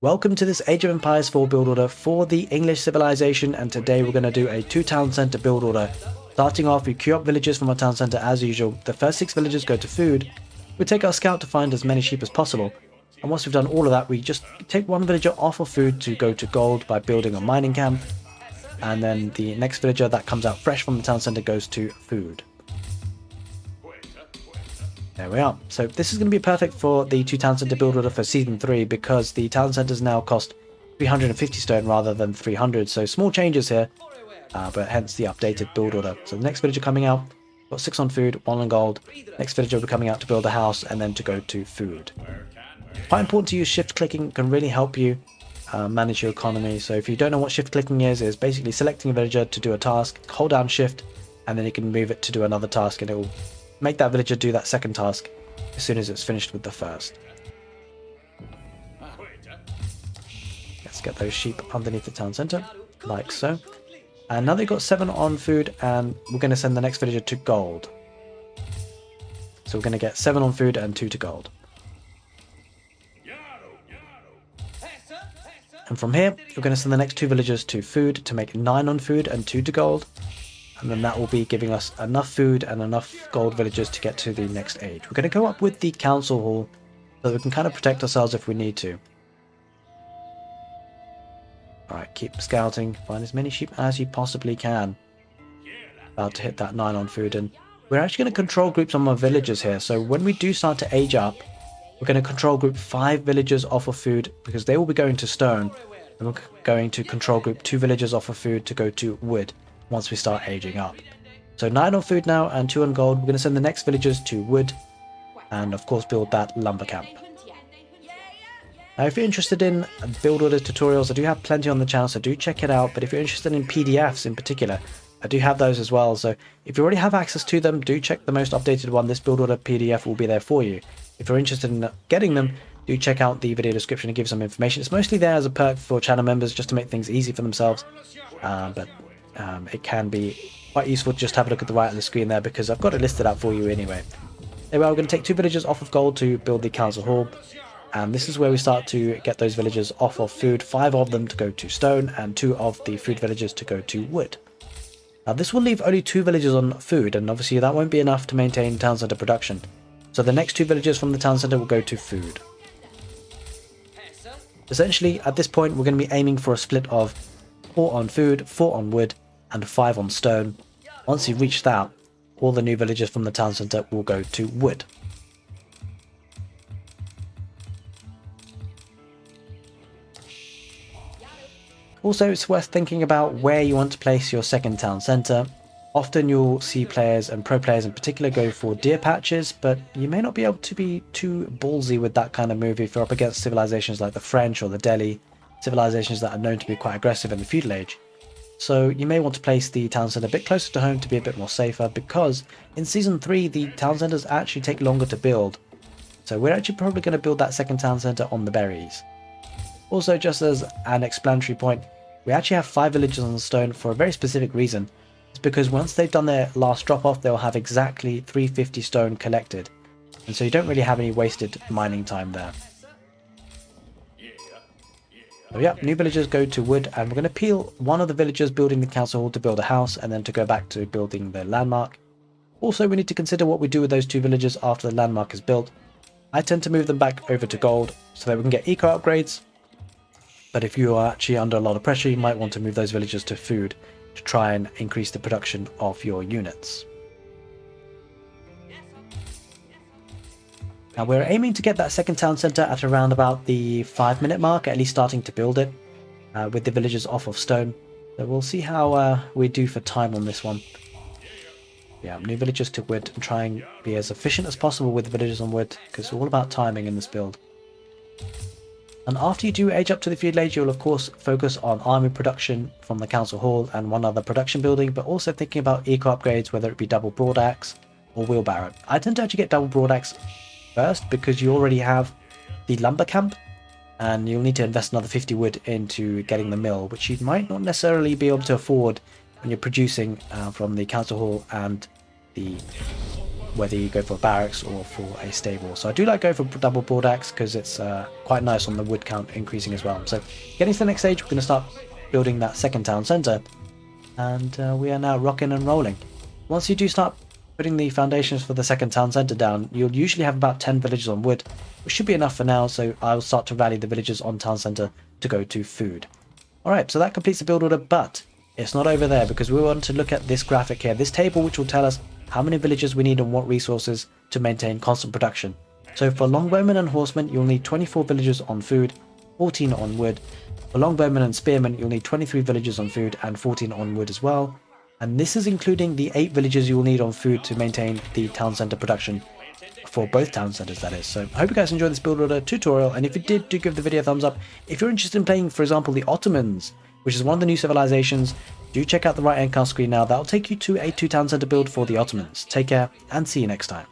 Welcome to this Age of Empires 4 build order for the English civilization, and today we're going to do a 2 town center build order. Starting off, we queue up villagers from our town center as usual. The first 6 villagers go to food. We take our scout to find as many sheep as possible, and once we've done all of that, we just take one villager off of food to go to gold by building a mining camp, and then the next villager that comes out fresh from the town center goes to food. There we are. So this is going to be perfect for the 2 town center build order for season 3 because the town centers now cost 350 stone rather than 300. So small changes here, but hence the updated build order. So the next villager coming out, got 6 on food, 1 on gold. Next villager will be coming out to build a house and then to go to food. Quite important to use shift clicking, can really help you manage your economy. So if you don't know what shift clicking is basically selecting a villager to do a task, hold down shift, and then you can move it to do another task and it will make that villager do that second task as soon as it's finished with the first. Let's get those sheep underneath the town center, like so. And now they've got 7 on food, and we're going to send the next villager to gold. So we're going to get 7 on food and 2 to gold. And from here, we're going to send the next 2 villagers to food to make 9 on food and 2 to gold. And then that will be giving us enough food and enough gold villagers to get to the next age. We're going to go up with the council hall so that we can kind of protect ourselves if we need to. Alright, keep scouting. Find as many sheep as you possibly can. About to hit that 9 on food. And we're actually going to control group some of our villagers here. So when we do start to age up, we're going to control group 5 villagers off of food because they will be going to stone. And we're going to control group 2 villagers off of food to go to wood once we start aging up. So 9 on food now and 2 on gold. We're going to send the next villagers to wood and of course build that lumber camp. Now if you're interested in build order tutorials, I do have plenty on the channel, so do check it out. But if you're interested in PDFs in particular, I do have those as well. So if you already have access to them, do check the most updated one. This build order PDF will be there for you. If you're interested in getting them, do check out the video description and give some information. It's mostly there as a perk for channel members just to make things easy for themselves. It can be quite useful to just have a look at the right on the screen there because I've got it listed out for you anyway. Anyway, we're going to take 2 villagers off of gold to build the council hall. And this is where we start to get those villagers off of food. 5 of them to go to stone and 2 of the food villagers to go to wood. Now this will leave only 2 villagers on food, and obviously that won't be enough to maintain town center production. So the next 2 villagers from the town center will go to food. Essentially, at this point, we're going to be aiming for a split of 4 on food, 4 on wood, and 5 on stone. Once you reach that, all the new villagers from the town center will go to wood. Also, it's worth thinking about where you want to place your second town center. Often you'll see players, and pro players in particular, go for deer patches, but you may not be able to be too ballsy with that kind of move if you're up against civilizations like the French or the Delhi, civilizations that are known to be quite aggressive in the feudal age. So you may want to place the town center a bit closer to home to be a bit more safer, because in season 3 the town centers actually take longer to build. So we're actually probably going to build that second town center on the berries. Also, just as an explanatory point, we actually have 5 villagers on stone for a very specific reason. It's because once they've done their last drop off, they'll have exactly 350 stone collected. And so you don't really have any wasted mining time there. So yeah, new villagers go to wood, and we're going to peel one of the villagers building the council hall to build a house and then to go back to building the landmark. Also, we need to consider what we do with those 2 villagers after the landmark is built. I tend to move them back over to gold so that we can get eco upgrades. But if you are actually under a lot of pressure, you might want to move those villagers to food to try and increase the production of your units. Now we're aiming to get that second town center at around about the 5-minute mark, at least starting to build it with the villagers off of stone. So we'll see how we do for time on this one. Yeah, new villagers to wood and try and be as efficient as possible with the villagers on wood, because it's all about timing in this build. And after you do age up to the feudal age, you'll of course focus on army production from the council hall and one other production building, but also thinking about eco upgrades, whether it be double broadaxe or wheelbarrow. I tend to actually get double broadaxe first because you already have the lumber camp, and you'll need to invest another 50 wood into getting the mill, which you might not necessarily be able to afford when you're producing from the council hall and the whether you go for barracks or for a stable. So I do like going for double broadaxe because it's quite nice on the wood count increasing as well. So getting to the next stage, we're going to start building that second town centre, and we are now rocking and rolling. Once you do start putting the foundations for the second town centre down, you'll usually have about 10 villages on wood, which should be enough for now, so I'll start to rally the villagers on town centre to go to food. Alright, so that completes the build order, but it's not over there, because we want to look at this graphic here, this table which will tell us how many villagers we need and what resources to maintain constant production. So for longbowmen and horsemen, you'll need 24 villagers on food, 14 on wood. For longbowmen and spearmen, you'll need 23 villagers on food and 14 on wood as well. And this is including the 8 villagers you will need on food to maintain the town centre production for both town centres, that is. So I hope you guys enjoyed this build order tutorial, and if you did, do give the video a thumbs up. If you're interested in playing, for example, the Ottomans, which is one of the new civilizations, do check out the right hand card screen now. That'll take you to a 2 town centre build for the Ottomans. Take care and see you next time.